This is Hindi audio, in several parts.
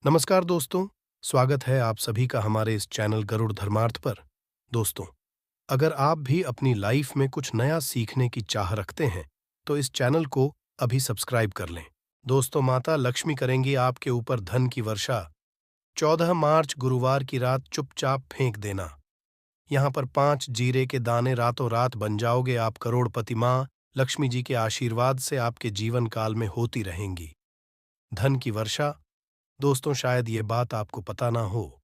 नमस्कार दोस्तों, स्वागत है आप सभी का हमारे इस चैनल गरुड़ धर्मार्थ पर। दोस्तों, अगर आप भी अपनी लाइफ में कुछ नया सीखने की चाह रखते हैं, तो इस चैनल को अभी सब्सक्राइब कर लें। दोस्तों, माता लक्ष्मी करेंगी आपके ऊपर धन की वर्षा। 14 मार्च गुरुवार की रात चुपचाप फेंक देना। यहाँ पर 5 जीरे के दाने रातों रात बन जाओगे आप करोड़पति। माँ लक्ष्मी जी के आशीर्वाद से आपके जीवन काल में होती रहेंगी धन की वर्षा। दोस्तों, शायद ये बात आपको पता ना हो,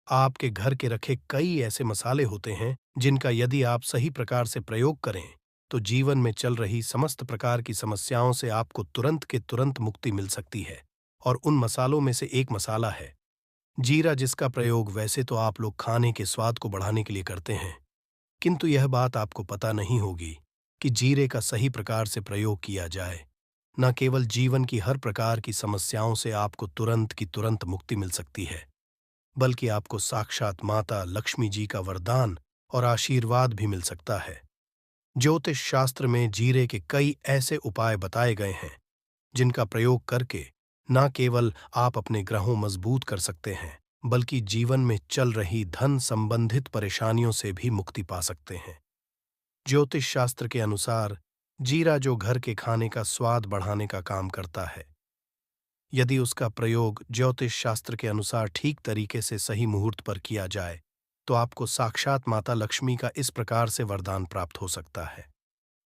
आपके घर के रखे कई ऐसे मसाले होते हैं जिनका यदि आप सही प्रकार से प्रयोग करें तो जीवन में चल रही समस्त प्रकार की समस्याओं से आपको तुरंत के तुरंत मुक्ति मिल सकती है। और उन मसालों में से एक मसाला है जीरा, जिसका प्रयोग वैसे तो आप लोग खाने के स्वाद को बढ़ाने के लिए करते हैं, किंतु यह बात आपको पता नहीं होगी कि जीरे का सही प्रकार से प्रयोग किया जाए, न केवल जीवन की हर प्रकार की समस्याओं से आपको तुरंत की तुरंत मुक्ति मिल सकती है, बल्कि आपको साक्षात माता लक्ष्मी जी का वरदान और आशीर्वाद भी मिल सकता है। ज्योतिष शास्त्र में जीरे के कई ऐसे उपाय बताए गए हैं जिनका प्रयोग करके न केवल आप अपने ग्रहों मजबूत कर सकते हैं, बल्कि जीवन में चल रही धन संबंधित परेशानियों से भी मुक्ति पा सकते हैं। ज्योतिष शास्त्र के अनुसार जीरा जो घर के खाने का स्वाद बढ़ाने का काम करता है, यदि उसका प्रयोग ज्योतिष शास्त्र के अनुसार ठीक तरीके से सही मुहूर्त पर किया जाए तो आपको साक्षात माता लक्ष्मी का इस प्रकार से वरदान प्राप्त हो सकता है,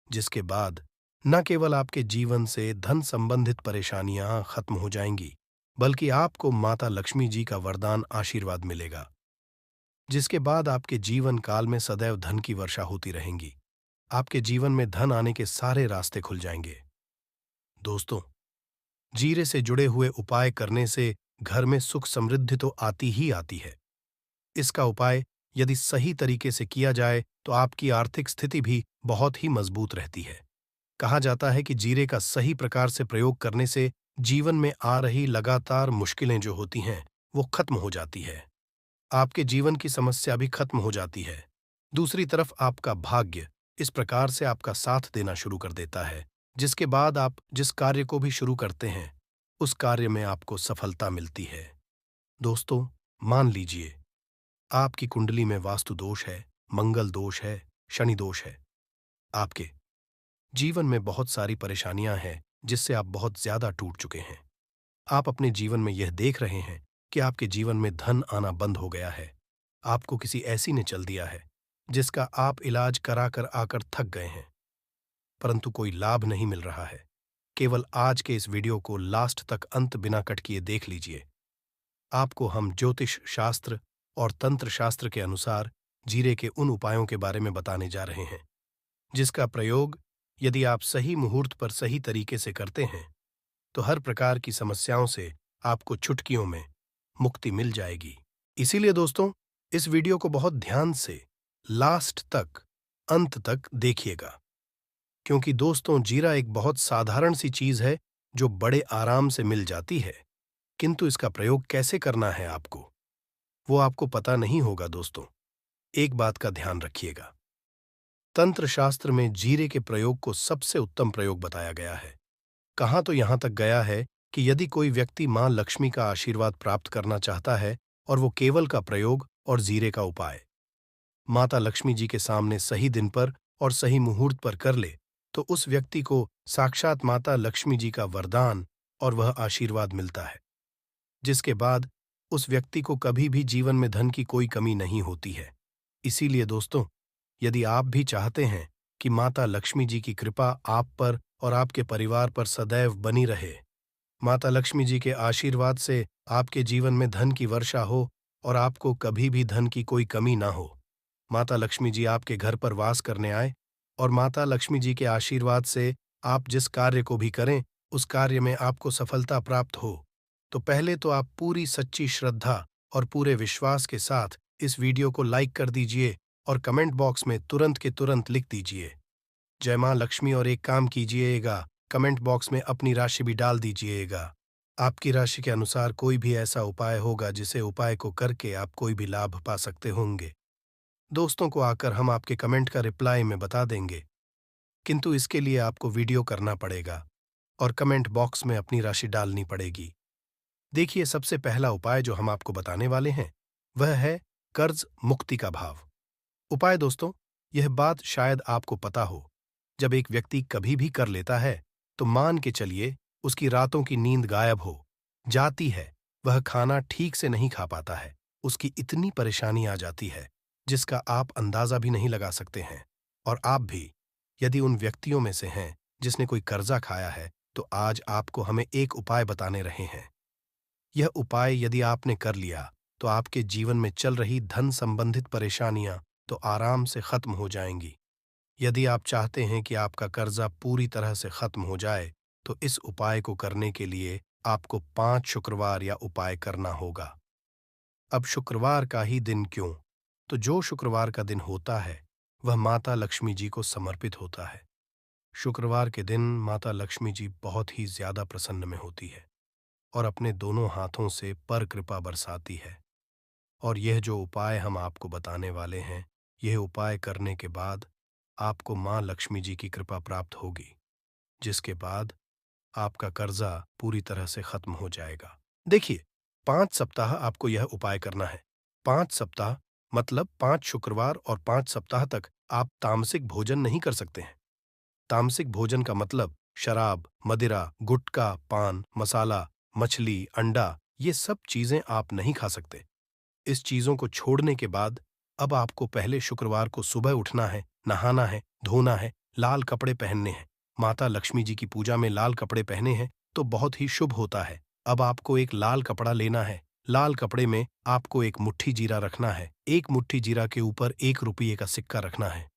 जिसके बाद न केवल आपके जीवन से धन संबंधित परेशानियां खत्म हो जाएंगी, बल्कि आपको माता लक्ष्मी जी का वरदान आशीर्वाद मिलेगा, जिसके बाद आपके जीवन काल में सदैव धन की वर्षा होती रहेंगी। आपके जीवन में धन आने के सारे रास्ते खुल जाएंगे। दोस्तों, जीरे से जुड़े हुए उपाय करने से घर में सुख समृद्धि तो आती ही आती है। इसका उपाय यदि सही तरीके से किया जाए तो आपकी आर्थिक स्थिति भी बहुत ही मजबूत रहती है। कहा जाता है कि जीरे का सही प्रकार से प्रयोग करने से जीवन में आ रही लगातार मुश्किलें जो होती हैं वो खत्म हो जाती है। आपके जीवन की समस्या भी खत्म हो जाती है। दूसरी तरफ आपका भाग्य इस प्रकार से आपका साथ देना शुरू कर देता है, जिसके बाद आप जिस कार्य को भी शुरू करते हैं उस कार्य में आपको सफलता मिलती है। दोस्तों, मान लीजिए आपकी कुंडली में वास्तु दोष है, मंगल दोष है, शनि दोष है। आपके जीवन में बहुत सारी परेशानियां हैं जिससे आप बहुत ज्यादा टूट चुके हैं। आप अपने जीवन में यह देख रहे हैं कि आपके जीवन में धन आना बंद हो गया है। आपको किसी ऐसी ने चल दिया है जिसका आप इलाज कराकर आकर थक गए हैं, परंतु कोई लाभ नहीं मिल रहा है। केवल आज के इस वीडियो को लास्ट तक अंत बिना कट किए देख लीजिए। आपको हम ज्योतिष शास्त्र और तंत्र शास्त्र के अनुसार जीरे के उन उपायों के बारे में बताने जा रहे हैं जिसका प्रयोग यदि आप सही मुहूर्त पर सही तरीके से करते हैं तो हर प्रकार की समस्याओं से आपको चुटकियों में मुक्ति मिल जाएगी। इसीलिए दोस्तों, इस वीडियो को बहुत ध्यान से लास्ट तक अंत तक देखिएगा, क्योंकि दोस्तों जीरा एक बहुत साधारण सी चीज है जो बड़े आराम से मिल जाती है, किंतु इसका प्रयोग कैसे करना है आपको वो आपको पता नहीं होगा। दोस्तों, एक बात का ध्यान रखिएगा, तंत्र शास्त्र में जीरे के प्रयोग को सबसे उत्तम प्रयोग बताया गया है। कहाँ तो यहां तक गया है कि यदि कोई व्यक्ति मां लक्ष्मी का आशीर्वाद प्राप्त करना चाहता है और वो केवल का प्रयोग और जीरे का उपाय माता लक्ष्मी जी के सामने सही दिन पर और सही मुहूर्त पर कर ले तो उस व्यक्ति को साक्षात माता लक्ष्मी जी का वरदान और वह आशीर्वाद मिलता है, जिसके बाद उस व्यक्ति को कभी भी जीवन में धन की कोई कमी नहीं होती है। इसीलिए दोस्तों, यदि आप भी चाहते हैं कि माता लक्ष्मी जी की कृपा आप पर और आपके परिवार पर सदैव बनी रहे, माता लक्ष्मी जी के आशीर्वाद से आपके जीवन में धन की वर्षा हो और आपको कभी भी धन की कोई कमी ना हो, माता लक्ष्मी जी आपके घर पर वास करने आए और माता लक्ष्मी जी के आशीर्वाद से आप जिस कार्य को भी करें उस कार्य में आपको सफलता प्राप्त हो, तो पहले तो आप पूरी सच्ची श्रद्धा और पूरे विश्वास के साथ इस वीडियो को लाइक कर दीजिए और कमेंट बॉक्स में तुरंत के तुरंत लिख दीजिए जय मां लक्ष्मी, और एक काम कीजिएगा, कमेंट बॉक्स में अपनी राशि भी डाल दीजिएगा। आपकी राशि के अनुसार कोई भी ऐसा उपाय होगा जिसे उपाय को करके आप कोई भी लाभ पा सकते होंगे। दोस्तों को आकर हम आपके कमेंट का रिप्लाई में बता देंगे, किंतु इसके लिए आपको वीडियो करना पड़ेगा और कमेंट बॉक्स में अपनी राशि डालनी पड़ेगी। देखिए, सबसे पहला उपाय जो हम आपको बताने वाले हैं, वह है कर्ज मुक्ति का भाव। उपाय दोस्तों, यह बात शायद आपको पता हो। जब एक व्यक्ति कभी भी कर लेता है, तो मान के चलिए उसकी रातों की नींद गायब हो जाती है, वह खाना ठीक से नहीं खा पाता है, उसकी इतनी परेशानी आ जाती है, जिसका आप अंदाजा भी नहीं लगा सकते हैं। और आप भी, यदि उन व्यक्तियों में से हैं, जिसने कोई कर्जा खाया है, तो आज आपको हमें एक उपाय बताने रहे हैं। यह उपाय यदि आपने कर लिया, तो आपके जीवन में चल रही धन संबंधित परेशानियां तो आराम से खत्म हो जाएंगी। यदि आप चाहते हैं कि आपका कर्जा पूरी तरह से खत्म हो जाए, तो इस उपाय को करने के लिए आपको 5 शुक्रवार या उपाय करना होगा। अब शुक्रवार का ही दिन क्यों? तो जो शुक्रवार का दिन होता है, वह माता लक्ष्मी जी को समर्पित होता है। शुक्रवार के दिन माता लक्ष्मी जी बहुत ही ज्यादा प्रसन्न में होती है और अपने दोनों हाथों से पर कृपा बरसाती है। और यह जो उपाय हम आपको बताने वाले हैं, यह उपाय करने के बाद आपको माँ लक्ष्मी जी की कृपा प्राप्त होगी, जिसके बाद आपका कर्जा पूरी तरह से खत्म हो जाएगा। देखिए, 5 सप्ताह आपको यह उपाय करना है। 5 सप्ताह मतलब 5 शुक्रवार और 5 सप्ताह तक आप तामसिक भोजन नहीं कर सकते हैं। तामसिक भोजन का मतलब शराब, मदिरा, गुटखा, पान, मसाला, मछली, अंडा, ये सब चीजें आप नहीं खा सकते। इस चीजों को छोड़ने के बाद अब आपको पहले शुक्रवार को सुबह उठना है, नहाना है, धोना है, लाल कपड़े पहनने हैं। माता लक्ष्मी जी की पूजा में लाल कपड़े पहने हैं तो बहुत ही शुभ होता है। अब आपको एक लाल कपड़ा लेना है। लाल कपड़े में आपको एक मुट्ठी जीरा रखना है। एक मुट्ठी जीरा के ऊपर 1 रुपये का सिक्का रखना है।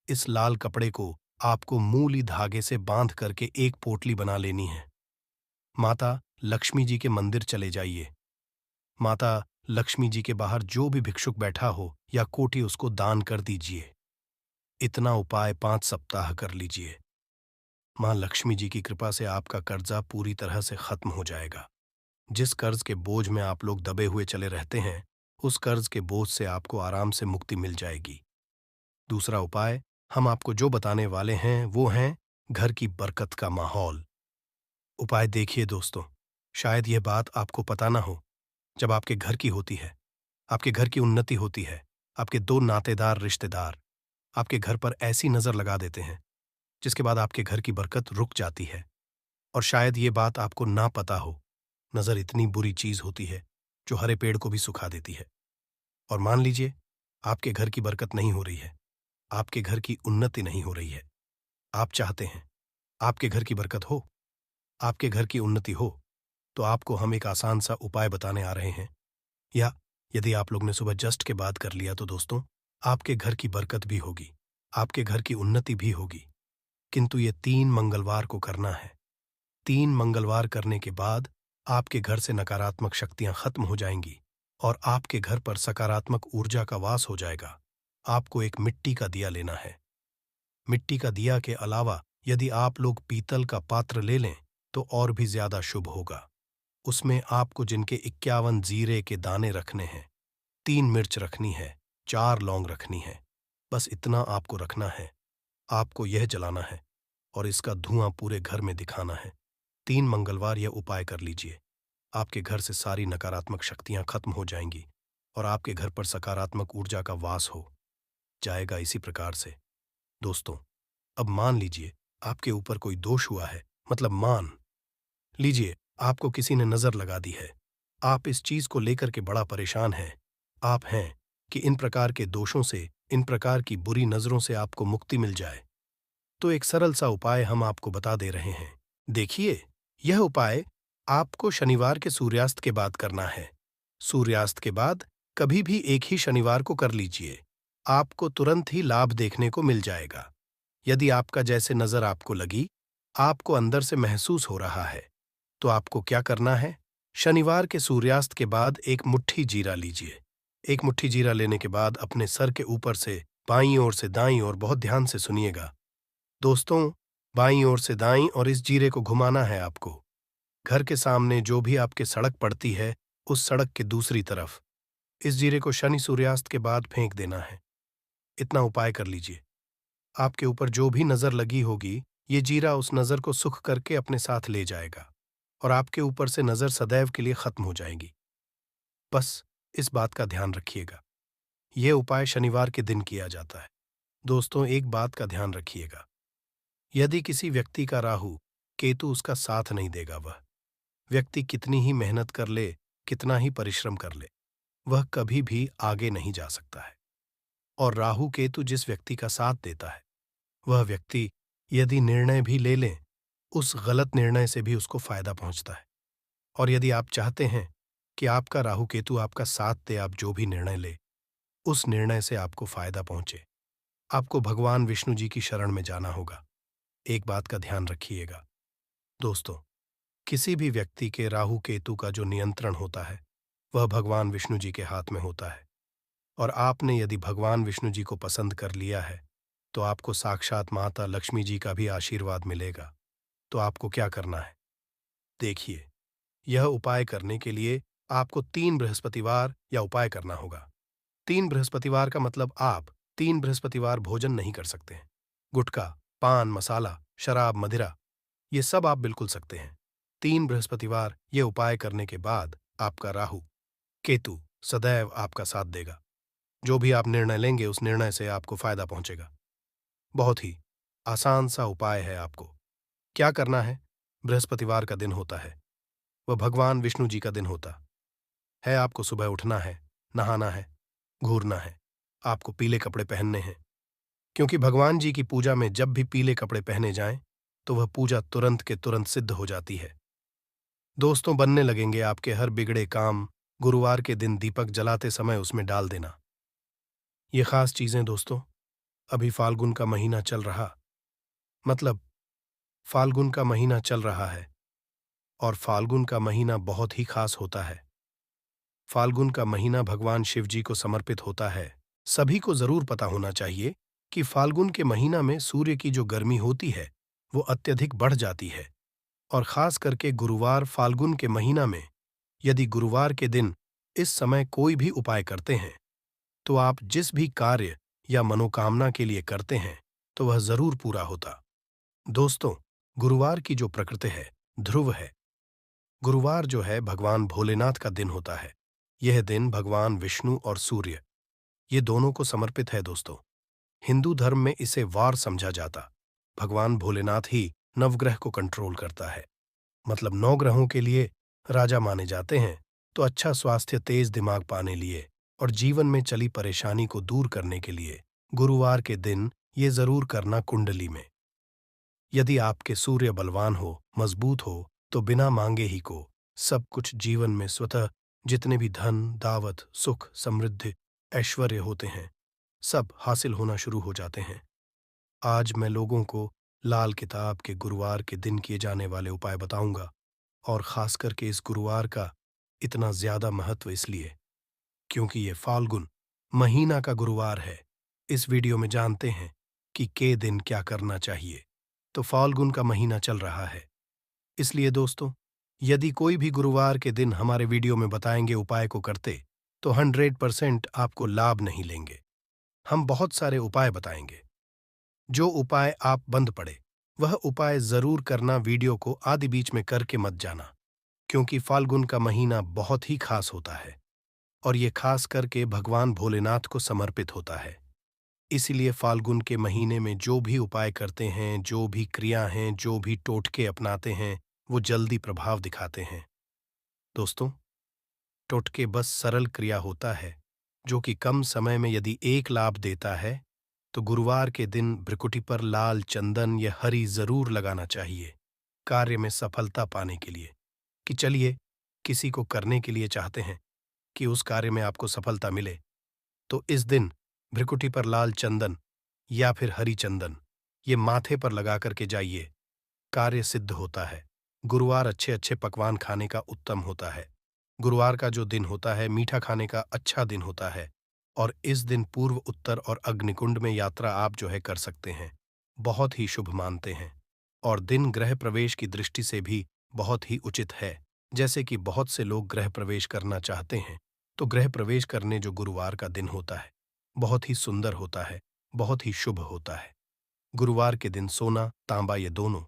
इस लाल कपड़े को आपको मूली धागे से बांध करके एक पोटली बना लेनी है। माता लक्ष्मी जी के मंदिर चले जाइए। माता लक्ष्मी जी के बाहर जो भी भिक्षुक बैठा हो या कोठी, उसको दान कर दीजिए। इतना उपाय 5 सप्ताह कर लीजिए। मां लक्ष्मी जी की कृपा से आपका कर्जा पूरी तरह से खत्म हो जाएगा। जिस कर्ज के बोझ में आप लोग दबे हुए चले रहते हैं, उस कर्ज के बोझ से आपको आराम से मुक्ति मिल जाएगी। दूसरा उपाय हम आपको जो बताने वाले हैं, वो हैं घर की बरकत का माहौल। उपाय देखिए दोस्तों, शायद यह बात आपको पता ना हो। जब आपके घर की होती है, आपके घर की उन्नति होती है, आपके 2 नातेदार रिश्तेदार आपके घर पर ऐसी नजर लगा देते हैं, जिसके बाद आपके घर की बरकत रुक जाती है। और शायद ये बात आपको ना पता हो, नजर इतनी बुरी चीज होती है जो हरे पेड़ को भी सुखा देती है। और मान लीजिए आपके घर की बरकत नहीं हो रही है, आपके घर की उन्नति नहीं हो रही है। आप चाहते हैं आपके घर की बरकत हो, आपके घर की उन्नति हो, तो आपको हम एक आसान सा उपाय बताने आ रहे हैं। या यदि आप लोग ने सुबह जस्ट के बाद कर लिया, तो दोस्तों आपके घर की बरकत भी होगी, आपके घर की उन्नति भी होगी। किंतु ये 3 मंगलवार को करना है। 3 मंगलवार करने के बाद आपके घर से नकारात्मक शक्तियां खत्म हो जाएंगी और आपके घर पर सकारात्मक ऊर्जा का वास हो जाएगा। आपको एक मिट्टी का दिया लेना है। मिट्टी का दिया के अलावा यदि आप लोग पीतल का पात्र ले लें, तो और भी ज्यादा शुभ होगा। उसमें आपको जिनके 51 जीरे के दाने रखने हैं, 3 मिर्च रखनी है, 4 लौंग रखनी है, बस इतना आपको रखना है। आपको यह जलाना है और इसका धुआं पूरे घर में दिखाना है। 3 मंगलवार यह उपाय कर लीजिए। आपके घर से सारी नकारात्मक शक्तियां खत्म हो जाएंगी और आपके घर पर सकारात्मक ऊर्जा का वास हो जाएगा। इसी प्रकार से दोस्तों, अब मान लीजिए आपके ऊपर कोई दोष हुआ है, मतलब मान लीजिए आपको किसी ने नजर लगा दी है। आप इस चीज को लेकर के बड़ा परेशान हैं। आप हैं कि इन प्रकार के दोषों से, इन प्रकार की बुरी नजरों से आपको मुक्ति मिल जाए, तो एक सरल सा उपाय हम आपको बता दे रहे हैं। देखिए, यह उपाय आपको शनिवार के सूर्यास्त के बाद करना है। सूर्यास्त के बाद कभी भी एक ही शनिवार को कर लीजिए। आपको तुरंत ही लाभ देखने को मिल जाएगा। यदि आपका जैसे नजर आपको लगी, आपको अंदर से महसूस हो रहा है, तो आपको क्या करना है? शनिवार के सूर्यास्त के बाद एक मुट्ठी जीरा लीजिए। एक मुट्ठी जीरा लेने के बाद अपने सर के ऊपर से बाईं ओर से दाईं ओर, बहुत ध्यान से सुनिएगा दोस्तों, बाईं ओर से दाईं और इस जीरे को घुमाना है आपको। घर के सामने जो भी आपके सड़क पड़ती है, उस सड़क के दूसरी तरफ इस जीरे को शनि सूर्यास्त के बाद फेंक देना है। इतना उपाय कर लीजिए। आपके ऊपर जो भी नजर लगी होगी, ये जीरा उस नजर को सुख करके अपने साथ ले जाएगा। और आपके ऊपर से नजर सदैव के लिए खत्म हो जाएगी। बस इस बात का ध्यान रखिएगा। यह उपाय शनिवार के दिन किया जाता है। दोस्तों, एक बात का ध्यान रखिएगा। यदि किसी व्यक्ति का राहु केतु उसका साथ नहीं देगा, वह व्यक्ति कितनी ही मेहनत कर ले, कितना ही परिश्रम कर ले, वह कभी भी आगे नहीं जा सकता है। और राहु केतु जिस व्यक्ति का साथ देता है, वह व्यक्ति यदि निर्णय भी ले ले, उस गलत निर्णय से भी उसको फायदा पहुंचता है। और यदि आप चाहते हैं कि आपका राहु केतु आपका साथ दे, आप जो भी निर्णय ले, उस निर्णय से आपको फायदा पहुंचे, आपको भगवान विष्णु जी की शरण में जाना होगा। एक बात का ध्यान रखिएगा दोस्तों, किसी भी व्यक्ति के राहु केतु का जो नियंत्रण होता है, वह भगवान विष्णु जी के हाथ में होता है। और आपने यदि भगवान विष्णु जी को पसंद कर लिया है, तो आपको साक्षात माता लक्ष्मी जी का भी आशीर्वाद मिलेगा। तो आपको क्या करना है? देखिए, यह उपाय करने के लिए आपको 3 बृहस्पतिवार या उपाय करना होगा। 3 बृहस्पतिवार का मतलब आप 3 बृहस्पतिवार भोजन नहीं कर सकते हैं। गुटखा, पान मसाला, शराब, मदिरा, ये सब आप बिल्कुल सकते हैं। 3 बृहस्पतिवार ये उपाय करने के बाद आपका राहु केतु सदैव आपका साथ देगा। जो भी आप निर्णय लेंगे, उस निर्णय से आपको फायदा पहुंचेगा। बहुत ही आसान सा उपाय है। आपको क्या करना है? बृहस्पतिवार का दिन होता है, वह भगवान विष्णु जी का दिन होता है। आपको सुबह उठना है, नहाना है, घूरना है, आपको पीले कपड़े पहनने हैं, क्योंकि भगवान जी की पूजा में जब भी पीले कपड़े पहने जाएं, तो वह पूजा तुरंत के तुरंत सिद्ध हो जाती है। दोस्तों, बनने लगेंगे आपके हर बिगड़े काम। गुरुवार के दिन दीपक जलाते समय उसमें डाल देना। ये खास चीजें दोस्तों, अभी फाल्गुन का महीना चल रहा, मतलब फाल्गुन का महीना चल रहा है, और फाल्गुन का महीना बहुत ही खास होता है। फाल्गुन का महीना भगवान शिव जी को समर्पित होता है। सभी को जरूर पता होना चाहिए कि फाल्गुन के महीना में सूर्य की जो गर्मी होती है, वो अत्यधिक बढ़ जाती है। और खास करके गुरुवार फाल्गुन के महीना में यदि गुरुवार के दिन इस समय कोई भी उपाय करते हैं, तो आप जिस भी कार्य या मनोकामना के लिए करते हैं, तो वह जरूर पूरा होता। दोस्तों, गुरुवार की जो प्रकृति है, ध्रुव है। गुरुवार जो है भगवान भोलेनाथ का दिन होता है। यह दिन भगवान विष्णु और सूर्य, ये दोनों को समर्पित है दोस्तों। हिंदू धर्म में इसे वार समझा जाता। भगवान भोलेनाथ ही नवग्रह को कंट्रोल करता है, मतलब 9 ग्रहों के लिए राजा माने जाते हैं। तो अच्छा स्वास्थ्य, तेज दिमाग पाने लिए और जीवन में चली परेशानी को दूर करने के लिए गुरुवार के दिन ये जरूर करना कुंडली में। यदि आपके सूर्य बलवान हो, मजबूत हो, तो बिना मांगे ही को सब कुछ जीवन में स्वतः जितने भी धन, दावत, सुख, समृद्धि, ऐश्वर्य होते हैं, सब हासिल होना शुरू हो जाते हैं। आज मैं लोगों को लाल किताब के गुरुवार के दिन किए जाने वाले उपाय बताऊंगा। और खास करके इस गुरुवार का इतना ज्यादा महत्व इसलिए क्योंकि ये फाल्गुन महीना का गुरुवार है। इस वीडियो में जानते हैं कि के दिन क्या करना चाहिए। तो फाल्गुन का महीना चल रहा है, इसलिए दोस्तों, यदि कोई भी गुरुवार के दिन हमारे वीडियो में बताएंगे उपाय को करते, तो 100% आपको लाभ नहीं लेंगे। हम बहुत सारे उपाय बताएंगे। जो उपाय आप बंद पड़े, वह उपाय जरूर करना। वीडियो को आदि बीच में करके मत जाना, क्योंकि फाल्गुन का महीना बहुत ही खास होता है और ये खास करके भगवान भोलेनाथ को समर्पित होता है। इसीलिए फाल्गुन के महीने में जो भी उपाय करते हैं, जो भी क्रिया हैं, जो भी टोटके अपनाते हैं, वो जल्दी प्रभाव दिखाते हैं। दोस्तों, टोटके बस सरल क्रिया होता है, जो कि कम समय में यदि एक लाभ देता है, तो गुरुवार के दिन भ्रिकुटी पर लाल चंदन या हरी जरूर लगाना चाहिए, कार्य में सफलता पाने के लिए। कि चलिए, किसी को करने के लिए चाहते हैं कि उस कार्य में आपको सफलता मिले, तो इस दिन भ्रिकुटी पर लाल चंदन या फिर हरी चंदन ये माथे पर लगा करके जाइए, कार्य सिद्ध होता है। गुरुवार अच्छे अच्छे पकवान खाने का उत्तम होता है। गुरुवार का जो दिन होता है, मीठा खाने का अच्छा दिन होता है। और इस दिन पूर्व, उत्तर और अग्निकुंड में यात्रा आप जो है कर सकते हैं, बहुत ही शुभ मानते हैं। और दिन ग्रह प्रवेश की दृष्टि से भी बहुत ही उचित है। जैसे कि बहुत से लोग गृह प्रवेश करना चाहते हैं, तो गृह प्रवेश करने जो गुरुवार का दिन होता है, बहुत ही सुंदर होता है, बहुत ही शुभ होता है। गुरुवार के दिन सोना, तांबा ये दोनों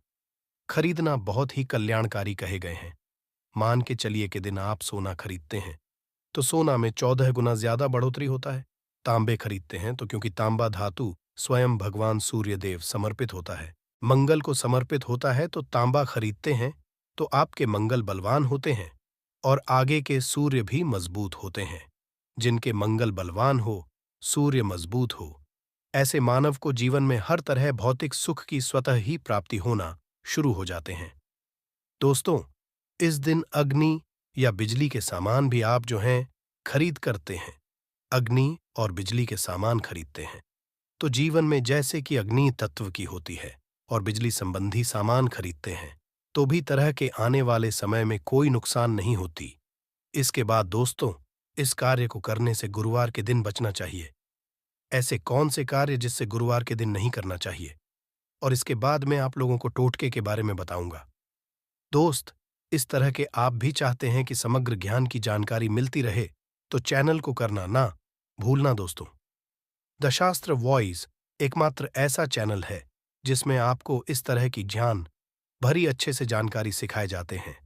खरीदना बहुत ही कल्याणकारी कहे गए हैं। मान के चलिए कि दिन आप सोना खरीदते हैं तो सोना में 14 गुना ज्यादा बढ़ोतरी होता है। तांबे खरीदते हैं तो क्योंकि तांबा धातु स्वयं भगवान सूर्य देव समर्पित होता है, मंगल को समर्पित होता है, तो तांबा खरीदते हैं तो आपके मंगल बलवान होते हैं और आगे के सूर्य भी मजबूत होते हैं। जिनके मंगल बलवान हो, सूर्य मजबूत हो, ऐसे मानव को जीवन में हर तरह भौतिक सुख की स्वतः ही प्राप्ति होना शुरू हो जाते हैं। दोस्तों, इस दिन अग्नि या बिजली के सामान भी आप जो हैं खरीद करते हैं, अग्नि और बिजली के सामान खरीदते हैं, तो जीवन में जैसे कि अग्नि तत्व की होती है और बिजली संबंधी सामान खरीदते हैं, तो भी तरह के आने वाले समय में कोई नुकसान नहीं होती। इसके बाद दोस्तों, इस कार्य को करने से गुरुवार के दिन बचना चाहिए। ऐसे कौन से कार्य जिससे गुरुवार के दिन नहीं करना चाहिए, और इसके बाद मैं आप लोगों को टोटके के बारे में बताऊंगा। दोस्त, इस तरह के आप भी चाहते हैं कि समग्र ज्ञान की जानकारी मिलती रहे, तो चैनल को करना ना भूलना दोस्तों। द शास्त्र वॉइस एकमात्र ऐसा चैनल है जिसमें आपको इस तरह की ज्ञान भरी अच्छे से जानकारी सिखाए जाते हैं।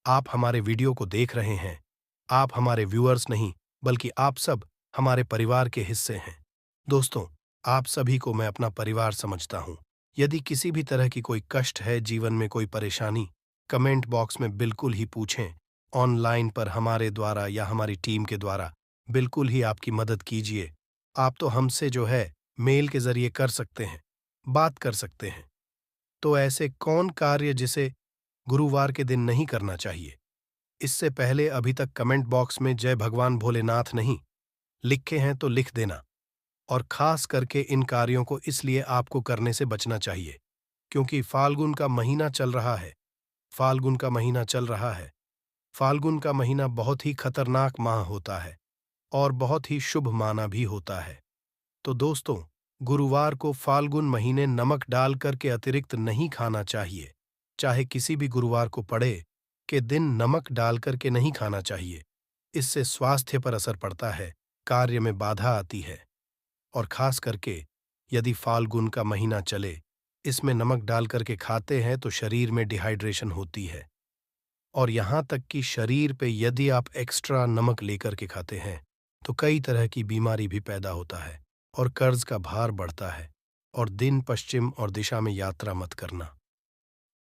आप हमारे वीडियो को देख रहे हैं, आप हमारे व्यूअर्स नहीं बल्कि आप सब हमारे परिवार के हिस्से हैं। दोस्तों, आप सभी को मैं अपना परिवार समझता हूं। यदि किसी भी तरह की कोई कष्ट है, जीवन में कोई परेशानी, कमेंट बॉक्स में बिल्कुल ही पूछें। ऑनलाइन पर हमारे द्वारा या हमारी टीम के द्वारा बिल्कुल ही आपकी मदद कीजिए। आप तो हमसे जो है मेल के जरिए कर सकते हैं, बात कर सकते हैं। तो ऐसे कौन कार्य जिसे गुरुवार के दिन नहीं करना चाहिए? इससे पहले अभी तक कमेंट बॉक्स में जय भगवान भोलेनाथ नहीं लिखे हैं तो लिख देना। और खास करके इन कार्यों को इसलिए आपको करने से बचना चाहिए क्योंकि फाल्गुन का महीना चल रहा है। फाल्गुन का महीना चल रहा है। फाल्गुन का महीना बहुत ही खतरनाक माह होता है और बहुत ही शुभ माना भी होता है। तो दोस्तों, गुरुवार को फाल्गुन महीने नमक डाल करके अतिरिक्त नहीं खाना चाहिए। चाहे किसी भी गुरुवार को पड़े कि दिन नमक डाल करके नहीं खाना चाहिए। इससे स्वास्थ्य पर असर पड़ता है, कार्य में बाधा आती है। और खास करके यदि फाल्गुन का महीना चले, इसमें नमक डाल करके खाते हैं तो शरीर में डिहाइड्रेशन होती है। और यहाँ तक कि शरीर पे यदि आप एक्स्ट्रा नमक लेकर के खाते हैं तो कई तरह की बीमारी भी पैदा होता है और कर्ज का भार बढ़ता है। और दिन पश्चिम और दिशा में यात्रा मत करना।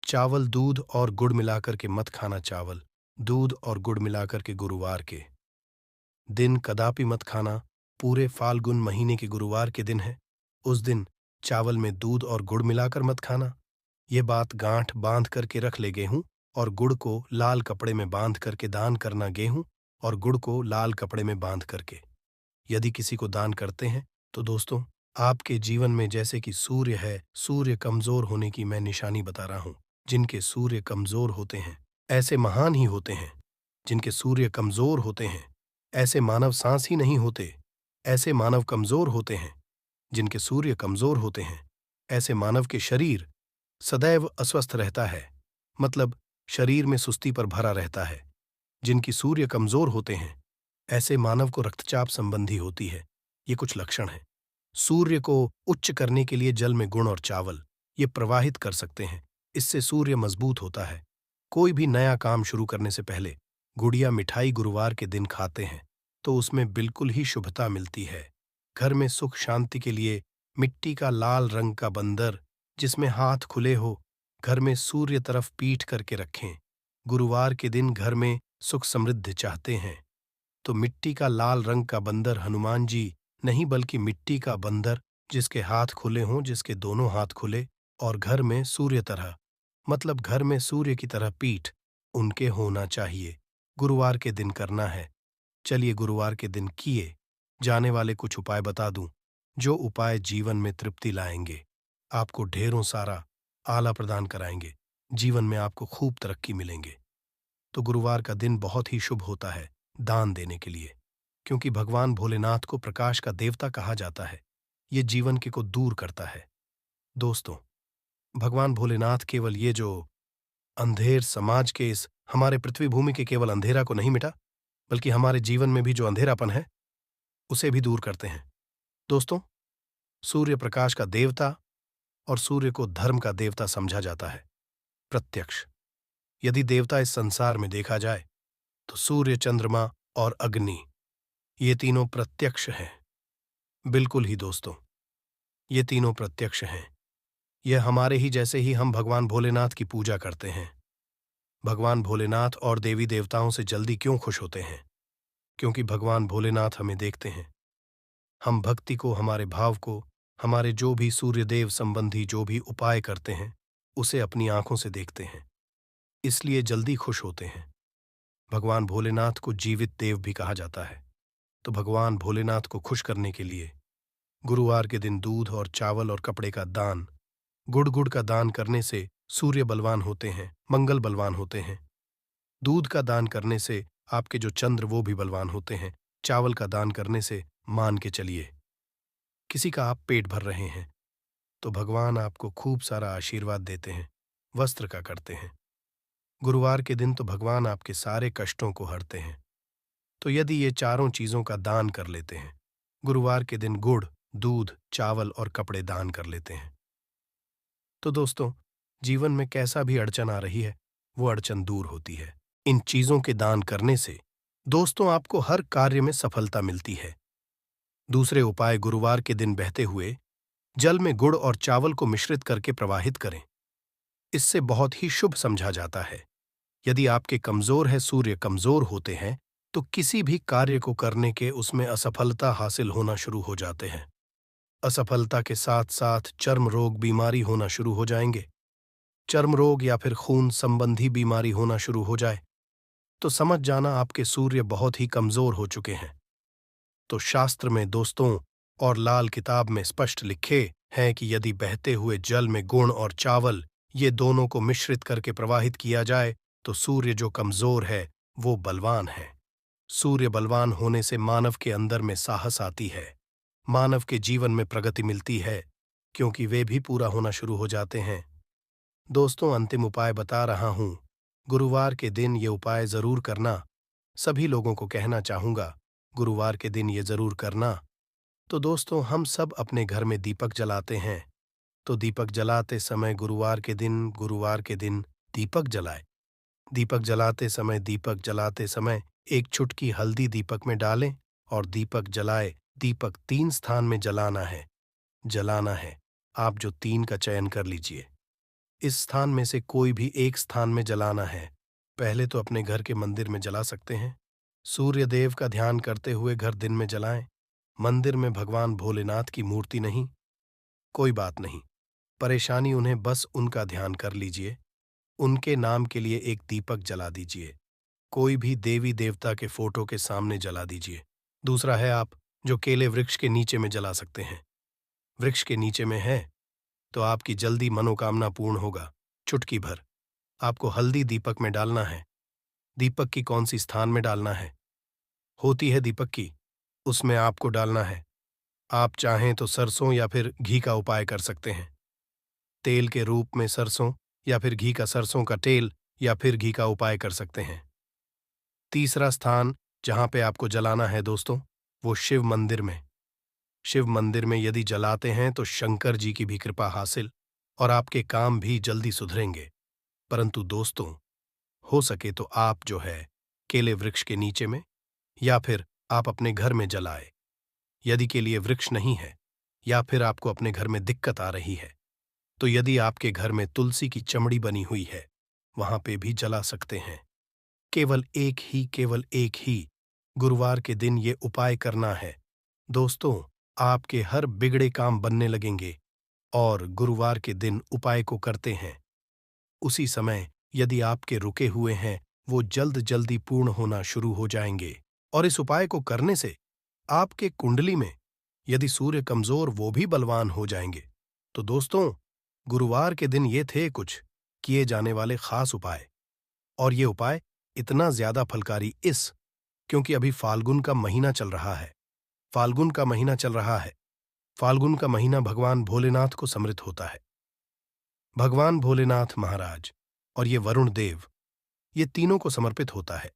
चावल दूध और गुड़ मिलाकर के मत खाना। चावल दूध और गुड़ मिलाकर के गुरुवार के दिन कदापि मत खाना। पूरे फाल्गुन महीने के गुरुवार के दिन है, उस दिन चावल में दूध और गुड़ मिलाकर मत खाना। ये बात गांठ बांध करके रख ले। गेहूं और गुड़ को लाल कपड़े में बांध करके दान करना। गेहूं और गुड़ को लाल कपड़े में बांध करके यदि किसी को दान करते हैं तो दोस्तों, आपके जीवन में जैसे कि सूर्य है, सूर्य कमजोर होने की मैं निशानी बता रहा हूं। जिनके सूर्य कमजोर होते हैं ऐसे महान ही होते हैं। जिनके सूर्य कमजोर होते हैं ऐसे मानव सांस ही नहीं होते। ऐसे मानव कमजोर होते हैं। जिनके सूर्य कमजोर होते हैं ऐसे मानव के शरीर सदैव अस्वस्थ रहता है, मतलब शरीर में सुस्ती पर भरा रहता है। जिनकी सूर्य कमजोर होते हैं ऐसे मानव को रक्तचाप संबंधी होती है। ये कुछ लक्षण हैं। सूर्य को उच्च करने के लिए जल में गुड़ और चावल ये प्रवाहित कर सकते हैं। इससे सूर्य मजबूत होता है। कोई भी नया काम शुरू करने से पहले गुड़िया मिठाई गुरुवार के दिन खाते हैं तो उसमें बिल्कुल ही शुभता मिलती है। घर में सुख शांति के लिए मिट्टी का लाल रंग का बंदर जिसमें हाथ खुले हो, घर में सूर्य तरफ पीठ करके रखें। गुरुवार के दिन घर में सुख समृद्धि चाहते हैं तो मिट्टी का लाल रंग का बंदर हनुमान जी नहीं बल्कि मिट्टी का बंदर जिसके हाथ खुले हों, जिसके दोनों हाथ खुले और घर में सूर्य तरह, मतलब घर में सूर्य की तरह पीठ उनके होना चाहिए। गुरुवार के दिन करना है। चलिए गुरुवार के दिन किए जाने वाले कुछ उपाय बता दूं, जो उपाय जीवन में तृप्ति लाएंगे, आपको ढेरों सारा आला प्रदान कराएंगे, जीवन में आपको खूब तरक्की मिलेंगे। तो गुरुवार का दिन बहुत ही शुभ होता है दान देने के लिए, क्योंकि भगवान भोलेनाथ को प्रकाश का देवता कहा जाता है। ये जीवन के को दूर करता है। दोस्तों, भगवान भोलेनाथ केवल ये जो अंधेर समाज के इस हमारे पृथ्वी भूमि के केवल अंधेरा को नहीं मिटा, बल्कि हमारे जीवन में भी जो अंधेरापन है उसे भी दूर करते हैं। दोस्तों, सूर्य प्रकाश का देवता और सूर्य को धर्म का देवता समझा जाता है। प्रत्यक्ष यदि देवता इस संसार में देखा जाए तो सूर्य, चंद्रमा और अग्नि, ये तीनों प्रत्यक्ष हैं। बिल्कुल ही दोस्तों, ये तीनों प्रत्यक्ष हैं। यह हमारे ही जैसे ही हम भगवान भोलेनाथ की पूजा करते हैं। भगवान भोलेनाथ और देवी देवताओं से जल्दी क्यों खुश होते हैं? क्योंकि भगवान भोलेनाथ हमें देखते हैं। हम भक्ति को, हमारे भाव को, हमारे जो भी सूर्यदेव संबंधी जो भी उपाय करते हैं, उसे अपनी आंखों से देखते हैं, इसलिए जल्दी खुश होते हैं। भगवान भोलेनाथ को जीवित देव भी कहा जाता है। तो भगवान भोलेनाथ को खुश करने के लिए गुरुवार के दिन दूध और चावल और कपड़े का दान, गुड़ का दान करने से सूर्य बलवान होते हैं, मंगल बलवान होते हैं। दूध का दान करने से आपके जो चंद्र वो भी बलवान होते हैं। चावल का दान करने से मान के चलिए किसी का आप पेट भर रहे हैं तो भगवान आपको खूब सारा आशीर्वाद देते हैं। वस्त्र का करते हैं। गुरुवार के दिन तो भगवान आपके सारे कष्टों को हरते हैं। तो यदि ये चारों चीजों का दान कर लेते हैं, गुरुवार के दिन गुड़, दूध, चावल और कपड़े दान कर लेते हैं, तो दोस्तों जीवन में कैसा भी अड़चन आ रही है, वो अड़चन दूर होती है। इन चीजों के दान करने से दोस्तों आपको हर कार्य में सफलता मिलती है। दूसरे उपाय, गुरुवार के दिन बहते हुए जल में गुड़ और चावल को मिश्रित करके प्रवाहित करें। इससे बहुत ही शुभ समझा जाता है। यदि आपके कमजोर है, सूर्य कमजोर होते हैं, तो किसी भी कार्य को करने के उसमें असफलता हासिल होना शुरू हो जाते हैं। असफलता के साथ साथ चर्म रोग, बीमारी होना शुरू हो जाएंगे। चर्म रोग या फिर खून संबंधी बीमारी होना शुरू हो जाए तो समझ जाना आपके सूर्य बहुत ही कमजोर हो चुके हैं। तो शास्त्र में दोस्तों और लाल किताब में स्पष्ट लिखे हैं कि यदि बहते हुए जल में गुड़ और चावल ये दोनों को मिश्रित करके प्रवाहित किया जाए तो सूर्य जो कमजोर है वो बलवान है। सूर्य बलवान होने से मानव के अंदर में साहस आती है, मानव के जीवन में प्रगति मिलती है, क्योंकि वे भी पूरा होना शुरू हो जाते हैं। दोस्तों अंतिम उपाय बता रहा हूं, गुरुवार के दिन ये उपाय जरूर करना। सभी लोगों को कहना चाहूंगा, गुरुवार के दिन ये जरूर करना। तो दोस्तों हम सब अपने घर में दीपक जलाते हैं, तो दीपक जलाते समय गुरुवार के दिन दीपक जलाए। दीपक जलाते समय एक चुटकी हल्दी दीपक में डालें और दीपक जलाए। दीपक 3 स्थान में जलाना है। आप जो 3 का चयन कर लीजिए। इस स्थान में से कोई भी एक स्थान में जलाना है। पहले तो अपने घर के मंदिर में जला सकते हैं। सूर्य देव का ध्यान करते हुए घर दिन में जलाएं। मंदिर में भगवान भोलेनाथ की मूर्ति नहीं, कोई बात नहीं, परेशानी उन्हें बस उनका ध्यान कर लीजिए। उनके नाम के लिए एक दीपक जला दीजिए। कोई भी देवी देवता के फोटो के सामने जला दीजिए। दूसरा है आप जो केले वृक्ष के नीचे में जला सकते हैं। वृक्ष के नीचे में है तो आपकी जल्दी मनोकामना पूर्ण होगा। चुटकी भर आपको हल्दी दीपक में डालना है। दीपक की कौन सी स्थान में डालना है होती है दीपक की, उसमें आपको डालना है। आप चाहें तो सरसों या फिर घी का उपाय कर सकते हैं। तेल के रूप में सरसों या फिर घी का, सरसों का तेल या फिर घी का उपाय कर सकते हैं। तीसरा स्थान जहां पे आपको जलाना है दोस्तों, वो शिव मंदिर में। शिव मंदिर में यदि जलाते हैं तो शंकर जी की भी कृपा हासिल और आपके काम भी जल्दी सुधरेंगे। परंतु दोस्तों हो सके तो आप जो है केले वृक्ष के नीचे में या फिर आप अपने घर में जलाए। यदि के लिए वृक्ष नहीं है या फिर आपको अपने घर में दिक्कत आ रही है तो यदि आपके घर में तुलसी की चमड़ी बनी हुई है वहां पे भी जला सकते हैं। केवल एक ही गुरुवार के दिन ये उपाय करना है। दोस्तों आपके हर बिगड़े काम बनने लगेंगे। और गुरुवार के दिन उपाय को करते हैं उसी समय यदि आपके रुके हुए हैं वो जल्दी पूर्ण होना शुरू हो जाएंगे। और इस उपाय को करने से आपके कुंडली में यदि सूर्य कमजोर वो भी बलवान हो जाएंगे। तो दोस्तों गुरुवार के दिन ये थे कुछ किए जाने वाले खास उपाय। और ये उपाय इतना ज्यादा फलकारी क्योंकि अभी फाल्गुन का महीना चल रहा है। फाल्गुन का महीना भगवान भोलेनाथ को समर्पित होता है। भगवान भोलेनाथ महाराज और ये वरुण देव, ये तीनों को समर्पित होता है।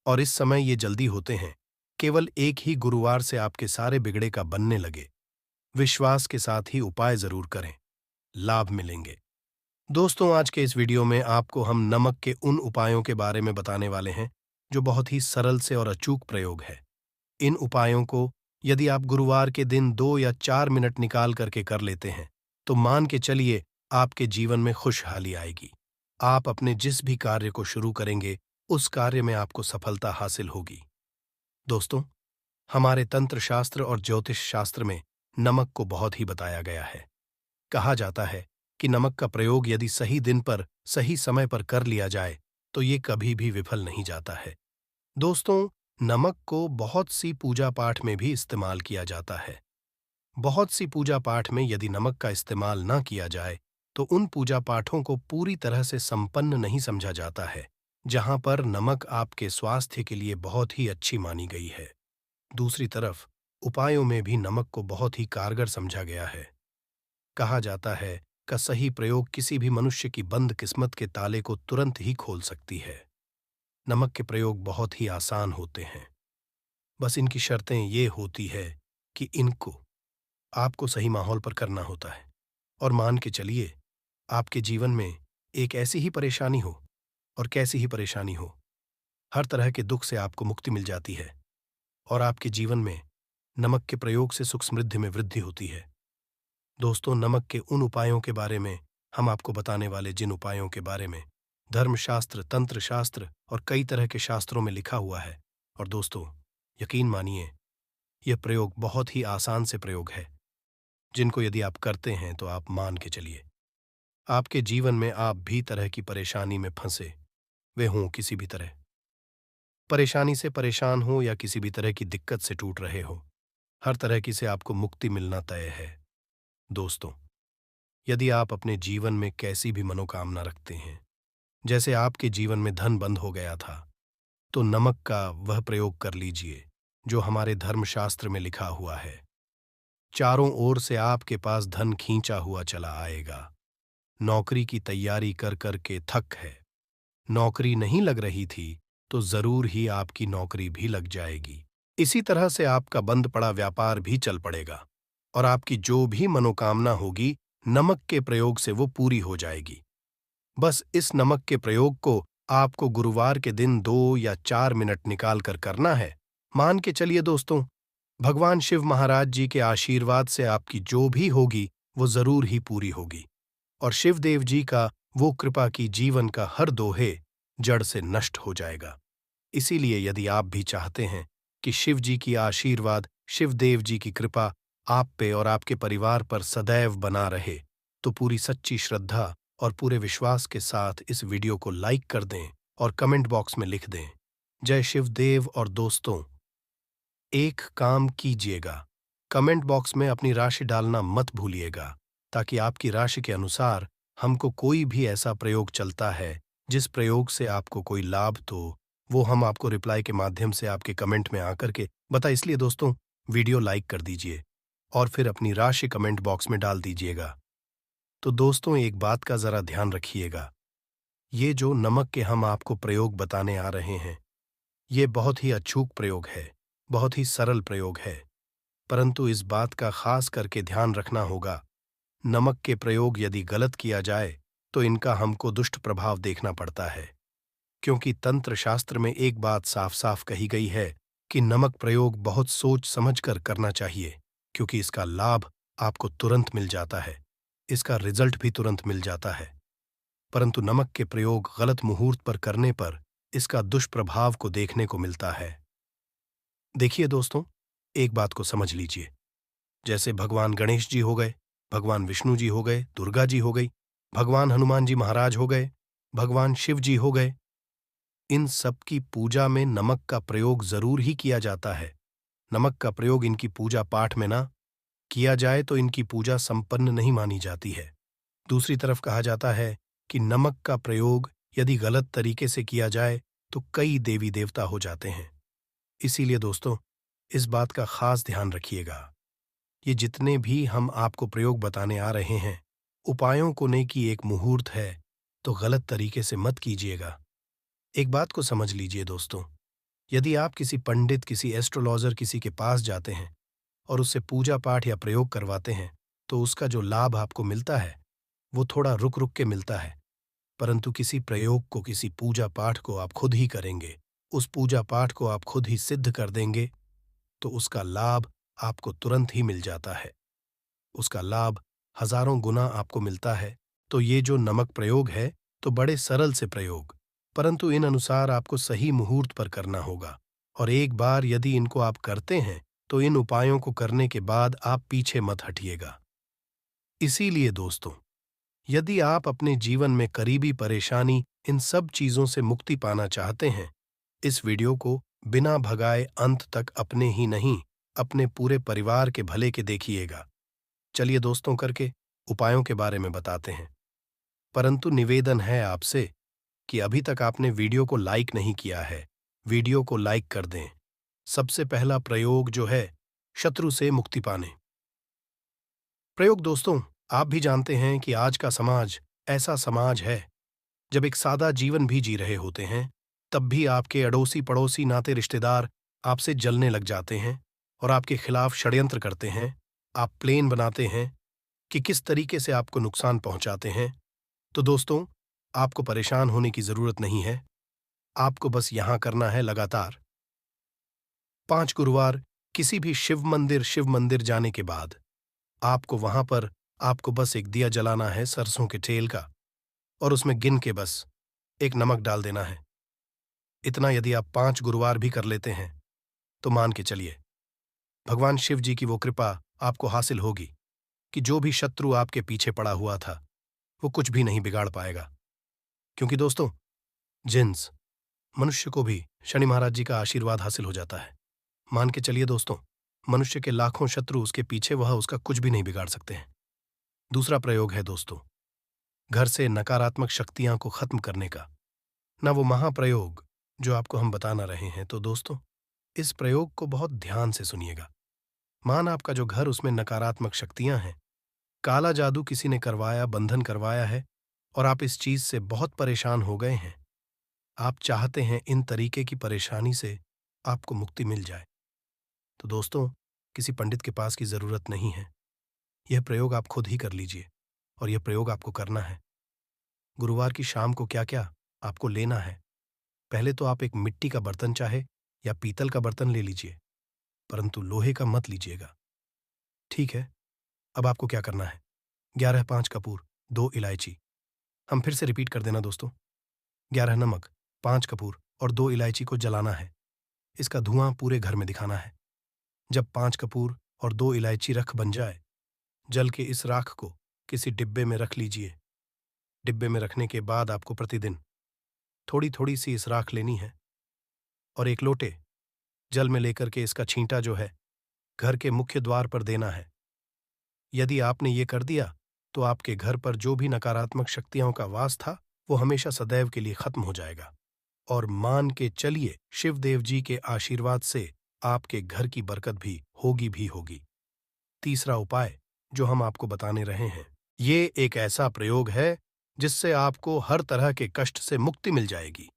और इस समय ये जल्दी होते हैं। केवल एक ही गुरुवार से आपके सारे बिगड़े का बनने लगे। विश्वास के साथ ही उपाय जरूर करें, लाभ मिलेंगे। दोस्तों, आज के इस वीडियो में आपको हम नमक के उन उपायों के बारे में बताने वाले हैं जो बहुत ही सरल से और अचूक प्रयोग है। इन उपायों को यदि आप गुरुवार के दिन 2 या 4 मिनट निकाल करके कर लेते हैं तो मान के चलिए आपके जीवन में खुशहाली आएगी। आप अपने जिस भी कार्य को शुरू करेंगे उस कार्य में आपको सफलता हासिल होगी। दोस्तों, हमारे तंत्र शास्त्र और ज्योतिष शास्त्र में नमक को बहुत ही बताया गया है। कहा जाता है कि नमक का प्रयोग यदि सही दिन पर सही समय पर कर लिया जाए तो ये कभी भी विफल नहीं जाता है। दोस्तों, नमक को बहुत सी पूजा पाठ में भी इस्तेमाल किया जाता है। बहुत सी पूजा पाठ में यदि नमक का इस्तेमाल ना किया जाए तो उन पूजा पाठों को पूरी तरह से संपन्न नहीं समझा जाता है, जहां पर नमक आपके स्वास्थ्य के लिए बहुत ही अच्छी मानी गई है। दूसरी तरफ उपायों में भी नमक को बहुत ही कारगर समझा गया है। कहा जाता है का सही प्रयोग किसी भी मनुष्य की बंद किस्मत के ताले को तुरंत ही खोल सकती है। नमक के प्रयोग बहुत ही आसान होते हैं। बस इनकी शर्तें ये होती है कि इनको आपको सही माहौल पर करना होता है। और मान के चलिए आपके जीवन में एक ऐसी ही परेशानी हो, और कैसी ही परेशानी हो, हर तरह के दुख से आपको मुक्ति मिल जाती है और आपके जीवन में नमक के प्रयोग से सुख समृद्धि में वृद्धि होती है। दोस्तों, नमक के उन उपायों के बारे में हम आपको बताने वाले जिन उपायों के बारे में धर्मशास्त्र, तंत्र शास्त्र और कई तरह के शास्त्रों में लिखा हुआ है। और दोस्तों, यकीन मानिए यह प्रयोग बहुत ही आसान से प्रयोग है, जिनको यदि आप करते हैं तो आप मान के चलिए आपके जीवन में आप भी तरह की परेशानी में फंसे वे हों, किसी भी तरह परेशानी से परेशान हो या किसी भी तरह की दिक्कत से टूट रहे हो, हर तरह की से आपको मुक्ति मिलना तय है। दोस्तों, यदि आप अपने जीवन में कैसी भी मनोकामना रखते हैं, जैसे आपके जीवन में धन बंद हो गया था, तो नमक का वह प्रयोग कर लीजिए जो हमारे धर्मशास्त्र में लिखा हुआ है। चारों ओर से आपके पास धन खींचा हुआ चला आएगा। नौकरी की तैयारी कर कर के थक है, नौकरी नहीं लग रही थी तो जरूर ही आपकी नौकरी भी लग जाएगी। इसी तरह से आपका बंद पड़ा व्यापार भी चल पड़ेगा और आपकी जो भी मनोकामना होगी नमक के प्रयोग से वो पूरी हो जाएगी। बस इस नमक के प्रयोग को आपको गुरुवार के दिन 2 या 4 मिनट निकाल कर करना है। मान के चलिए दोस्तों, भगवान शिव महाराज जी के आशीर्वाद से आपकी जो भी होगी वो जरूर ही पूरी होगी और शिवदेव जी का वो कृपा की जीवन का हर दोहे जड़ से नष्ट हो जाएगा। इसीलिए यदि आप भी चाहते हैं कि शिव जी की आशीर्वाद, शिवदेव जी की कृपा आप पे और आपके परिवार पर सदैव बना रहे, तो पूरी सच्ची श्रद्धा और पूरे विश्वास के साथ इस वीडियो को लाइक कर दें और कमेंट बॉक्स में लिख दें, जय शिवदेव। और दोस्तों, एक काम कीजिएगा, कमेंट बॉक्स में अपनी राशि डालना मत भूलिएगा, ताकि आपकी राशि के अनुसार हमको कोई भी ऐसा प्रयोग चलता है जिस प्रयोग से आपको कोई लाभ तो वो हम आपको रिप्लाई के माध्यम से आपके कमेंट में आकर के बता। इसलिए दोस्तों, वीडियो लाइक कर दीजिए और फिर अपनी राशि कमेंट बॉक्स में डाल दीजिएगा। तो दोस्तों, एक बात का जरा ध्यान रखिएगा, ये जो नमक के हम आपको प्रयोग बताने आ रहे हैं ये बहुत ही अचूक प्रयोग है, बहुत ही सरल प्रयोग है, परंतु इस बात का खास करके ध्यान रखना होगा, नमक के प्रयोग यदि गलत किया जाए तो इनका हमको दुष्ट प्रभाव देखना पड़ता है। क्योंकि तंत्र शास्त्र में एक बात साफ साफ कही गई है कि नमक प्रयोग बहुत सोच समझ कर करना चाहिए, क्योंकि इसका लाभ आपको तुरंत मिल जाता है, इसका रिजल्ट भी तुरंत मिल जाता है। परंतु नमक के प्रयोग गलत मुहूर्त पर करने पर इसका दुष्प्रभाव को देखने को मिलता है। देखिए दोस्तों, एक बात को समझ लीजिए, जैसे भगवान गणेश जी हो गए, भगवान विष्णु जी हो गए, दुर्गा जी हो गई, भगवान हनुमान जी महाराज हो गए, भगवान शिव जी हो गए, इन सब की पूजा में नमक का प्रयोग जरूर ही किया जाता है। नमक का प्रयोग इनकी पूजा पाठ में ना किया जाए तो इनकी पूजा संपन्न नहीं मानी जाती है। दूसरी तरफ कहा जाता है कि नमक का प्रयोग यदि गलत तरीके से किया जाए तो कई देवी देवता हो जाते हैं। इसीलिए दोस्तों, इस बात का खास ध्यान रखिएगा, ये जितने भी हम आपको प्रयोग बताने आ रहे हैं, उपायों को ने की एक मुहूर्त है तो गलत तरीके से मत कीजिएगा। एक बात को समझ लीजिए दोस्तों, यदि आप किसी पंडित, किसी एस्ट्रोलॉजर, किसी के पास जाते हैं और उससे पूजा पाठ या प्रयोग करवाते हैं तो उसका जो लाभ आपको मिलता है वो थोड़ा रुक रुक के मिलता है, परंतु किसी प्रयोग को, किसी पूजा पाठ को आप खुद ही करेंगे, उस पूजा पाठ को आप खुद ही सिद्ध कर देंगे, तो उसका लाभ आपको तुरंत ही मिल जाता है। उसका लाभ हजारों गुना आपको मिलता है। तो ये जो नमक प्रयोग है, तो बड़े सरल से प्रयोग, परंतु इन अनुसार आपको सही मुहूर्त पर करना होगा। और एक बार यदि इनको आप करते हैं, तो इन उपायों को करने के बाद आप पीछे मत हटिएगा। इसीलिए दोस्तों, यदि आप अपने जीवन में करीबी परेशानी, इन सब चीजों से मुक्ति पाना चाहते हैं, इस वीडियो को बिना भगाए अंत तक अपने ही नहीं, अपने पूरे परिवार के भले के देखिएगा। चलिए दोस्तों, करके उपायों के बारे में बताते हैं। परंतु निवेदन है आपसे कि अभी तक आपने वीडियो को लाइक नहीं किया है, वीडियो को लाइक कर दें। सबसे पहला प्रयोग जो है, शत्रु से मुक्ति पाने। प्रयोग दोस्तों, आप भी जानते हैं कि आज का समाज ऐसा समाज है, जब एक सादा जीवन भी जी रहे होते हैं, तब भी आपके अड़ोसी पड़ोसी नाते रिश्तेदार आपसे जलने लग जाते हैं और आपके खिलाफ षड्यंत्र करते हैं। आप प्लान बनाते हैं कि किस तरीके से आपको नुकसान पहुंचाते हैं। तो दोस्तों, आपको परेशान होने की जरूरत नहीं है। आपको बस यहां करना है लगातार 5 गुरुवार किसी भी शिव मंदिर जाने के बाद आपको वहां पर आपको बस एक दिया जलाना है सरसों के तेल का, और उसमें गिन के बस एक नमक डाल देना है। इतना यदि आप 5 गुरुवार भी कर लेते हैं, तो मान के चलिए भगवान शिव जी की वो कृपा आपको हासिल होगी कि जो भी शत्रु आपके पीछे पड़ा हुआ था, वो कुछ भी नहीं बिगाड़ पाएगा। क्योंकि दोस्तों, जिन्स मनुष्य को भी शनि महाराज जी का आशीर्वाद हासिल हो जाता है। मान के चलिए दोस्तों, मनुष्य के लाखों शत्रु उसके पीछे, वह उसका कुछ भी नहीं बिगाड़ सकते हैं। दूसरा प्रयोग है दोस्तों, घर से नकारात्मक शक्तियां को खत्म करने का। ना वो महाप्रयोग जो आपको हम बताना रहे हैं। तो दोस्तों, इस प्रयोग को बहुत ध्यान से सुनिएगा। मान आपका जो घर, उसमें नकारात्मक शक्तियां हैं, काला जादू किसी ने करवाया, बंधन करवाया है, और आप इस चीज से बहुत परेशान हो गए हैं। आप चाहते हैं इन तरीके की परेशानी से आपको मुक्ति मिल जाए। तो दोस्तों, किसी पंडित के पास की जरूरत नहीं है। यह प्रयोग आप खुद ही कर लीजिए, और यह प्रयोग आपको करना है। गुरुवार की शाम को क्या क्या आपको लेना है। पहले तो आप एक मिट्टी का बर्तन चाहे या पीतल का बर्तन ले लीजिए, परंतु लोहे का मत लीजिएगा। ठीक है, अब आपको क्या करना है। 11 5 कपूर, 2 इलायची। हम फिर से रिपीट कर देना दोस्तों। 11 नमक, 5 कपूर और 2 इलायची को जलाना है। इसका धुआं पूरे घर में दिखाना है। जब 5 कपूर और 2 इलायची रख बन जाए, जल के इस राख को किसी डिब्बे में रख लीजिए। डिब्बे में रखने के बाद आपको प्रतिदिन थोड़ी थोड़ी सी इस राख लेनी है, और एक लोटे जल में लेकर के इसका छींटा जो है, घर के मुख्य द्वार पर देना है। यदि आपने ये कर दिया, तो आपके घर पर जो भी नकारात्मक शक्तियों का वास था, वो हमेशा सदैव के लिए खत्म हो जाएगा। और मान के चलिए, शिवदेव जी के आशीर्वाद से आपके घर की बरकत भी होगी। तीसरा उपाय जो हम आपको बताने रहे हैं, ये एक ऐसा प्रयोग है जिससे आपको हर तरह के कष्ट से मुक्ति मिल जाएगी।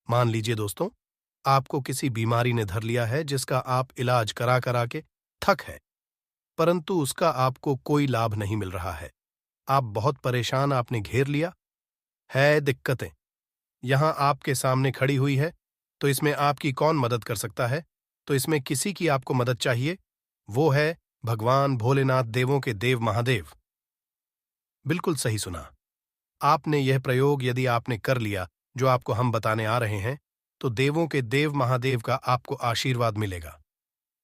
मान लीजिए दोस्तों, आपको किसी बीमारी ने धर लिया है, जिसका आप इलाज करा करा के थक है, परंतु उसका आपको कोई लाभ नहीं मिल रहा है। आप बहुत परेशान, आपने घेर लिया है दिक्कतें यहां आपके सामने खड़ी हुई है। तो इसमें आपकी कौन मदद कर सकता है? तो इसमें किसी की आपको मदद चाहिए, वो है भगवान भोलेनाथ, देवों के देव महादेव। बिल्कुल सही सुना आपने। यह प्रयोग यदि आपने कर लिया जो आपको हम बताने आ रहे हैं, तो देवों के देव महादेव का आपको आशीर्वाद मिलेगा।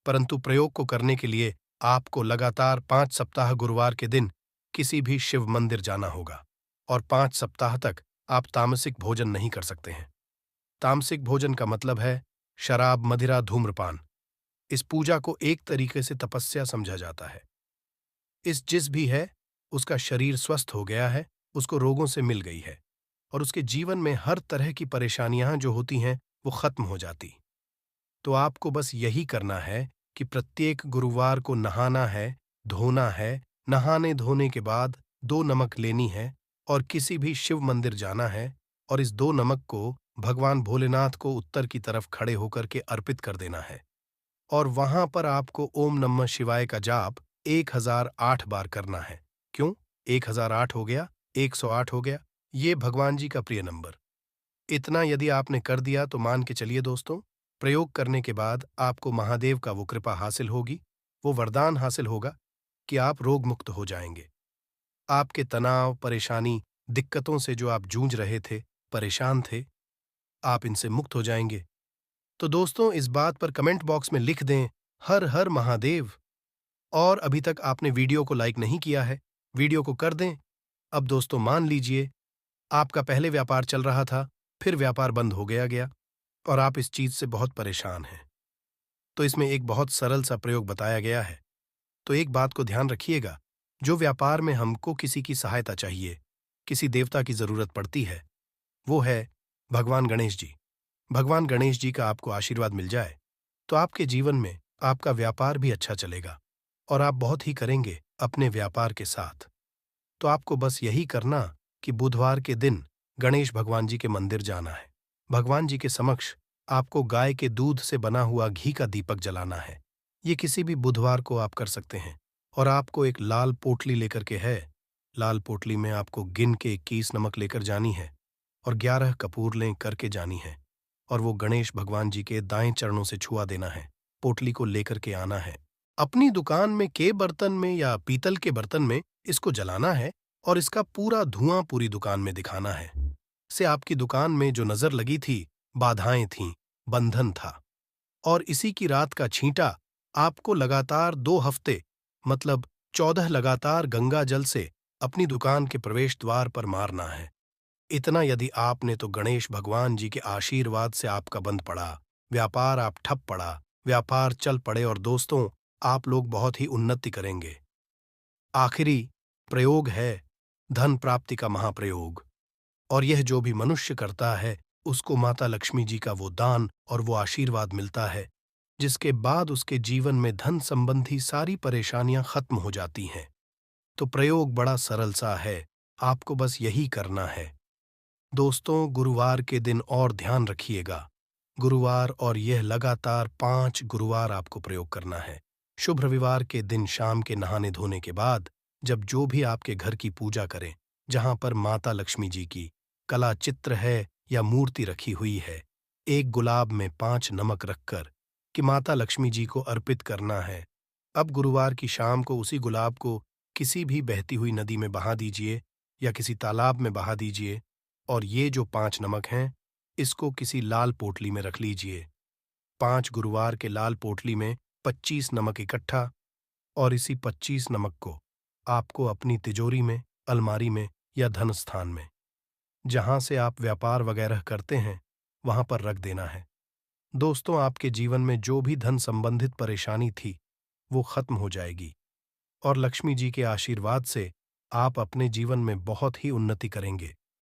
परंतु प्रयोग को करने के लिए आपको लगातार 5 सप्ताह गुरुवार के दिन किसी भी शिव मंदिर जाना होगा, और 5 सप्ताह तक आप तामसिक भोजन नहीं कर सकते हैं। तामसिक भोजन का मतलब है शराब, मदिरा, धूम्रपान। इस पूजा को एक तरीके से तपस्या समझा जाता है। जिस भी है, उसका शरीर स्वस्थ हो गया है, उसको रोगों से मिल गई है, और उसके जीवन में हर तरह की परेशानियां जो होती हैं, वो खत्म हो जाती। तो आपको बस यही करना है कि प्रत्येक गुरुवार को नहाना है, धोना है। नहाने धोने के बाद 2 नमक लेनी है, और किसी भी शिव मंदिर जाना है, और इस 2 नमक को भगवान भोलेनाथ को उत्तर की तरफ खड़े होकर के अर्पित कर देना है। और वहां पर आपको ओम नमः शिवाय का जाप 1008 बार करना है। क्यों 1008 हो गया? 108 हो गया, ये भगवान जी का प्रिय नंबर। इतना यदि आपने कर दिया तो मान के चलिए दोस्तों, प्रयोग करने के बाद आपको महादेव का वो कृपा हासिल होगी, वो वरदान हासिल होगा कि आप रोग मुक्त हो जाएंगे। आपके तनाव, परेशानी, दिक्कतों से जो आप जूझ रहे थे, परेशान थे, आप इनसे मुक्त हो जाएंगे। तो दोस्तों इस बात पर कमेंट बॉक्स में लिख दें, हर हर महादेव। और अभी तक आपने वीडियो को लाइक नहीं किया है, वीडियो को कर दें। अब दोस्तों मान लीजिए, आपका पहले व्यापार चल रहा था, फिर व्यापार बंद हो गया और आप इस चीज से बहुत परेशान हैं। तो इसमें एक बहुत सरल सा प्रयोग बताया गया है। तो एक बात को ध्यान रखिएगा, जो व्यापार में हमको किसी की सहायता चाहिए, किसी देवता की जरूरत पड़ती है, वो है भगवान गणेश जी। भगवान गणेश जी का आपको आशीर्वाद मिल जाए तो आपके जीवन में आपका व्यापार भी अच्छा चलेगा और आप बहुत ही करेंगे अपने व्यापार के साथ। तो आपको बस यही करना कि बुधवार के दिन गणेश भगवान जी के मंदिर जाना है। भगवान जी के समक्ष आपको गाय के दूध से बना हुआ घी का दीपक जलाना है। ये किसी भी बुधवार को आप कर सकते हैं। और आपको एक लाल पोटली लेकर के है, लाल पोटली में आपको गिन के 21 नमक लेकर जानी है और 11 कपूर लें करके जानी है और वो गणेश भगवान जी के दाएं चरणों से छुआ देना है। पोटली को लेकर के आना है। अपनी दुकान में के बर्तन में या पीतल के बर्तन में इसको जलाना है और इसका पूरा धुआं पूरी दुकान में दिखाना है। से आपकी दुकान में जो नजर लगी थी, बाधाएं थीं, बंधन था। और इसी की रात का छींटा आपको लगातार 2 हफ्ते मतलब 14 लगातार गंगा जल से अपनी दुकान के प्रवेश द्वार पर मारना है। इतना यदि आपने तो गणेश भगवान जी के आशीर्वाद से आपका बंद पड़ा, व्यापार आप ठप पड़ा, व्यापार चल पड़े और दोस्तों आप लोग बहुत ही उन्नति करेंगे। आखिरी प्रयोग है धन प्राप्ति का महाप्रयोग। और यह जो भी मनुष्य करता है उसको माता लक्ष्मी जी का वो दान और वो आशीर्वाद मिलता है, जिसके बाद उसके जीवन में धन संबंधी सारी परेशानियां खत्म हो जाती हैं। तो प्रयोग बड़ा सरल सा है, आपको बस यही करना है। दोस्तों गुरुवार के दिन और ध्यान रखिएगा, गुरुवार और यह लगातार 5 गुरुवार आपको प्रयोग करना है। शुभ रविवार के दिन शाम के नहाने धोने के बाद जब जो भी आपके घर की पूजा करें, जहां पर माता लक्ष्मी जी की कला चित्र है या मूर्ति रखी हुई है, एक गुलाब में 5 नमक रखकर कि माता लक्ष्मी जी को अर्पित करना है। अब गुरुवार की शाम को उसी गुलाब को किसी भी बहती हुई नदी में बहा दीजिए या किसी तालाब में बहा दीजिए और ये जो 5 नमक हैं, इसको किसी लाल पोटली में रख लीजिए। 5 गुरुवार के लाल पोटली में 25 नमक इकट्ठा और इसी 25 नमक को आपको अपनी तिजोरी में, अलमारी में या धन स्थान में, जहां से आप व्यापार वगैरह करते हैं, वहां पर रख देना है। दोस्तों आपके जीवन में जो भी धन संबंधित परेशानी थी, वो खत्म हो जाएगी और लक्ष्मी जी के आशीर्वाद से आप अपने जीवन में बहुत ही उन्नति करेंगे।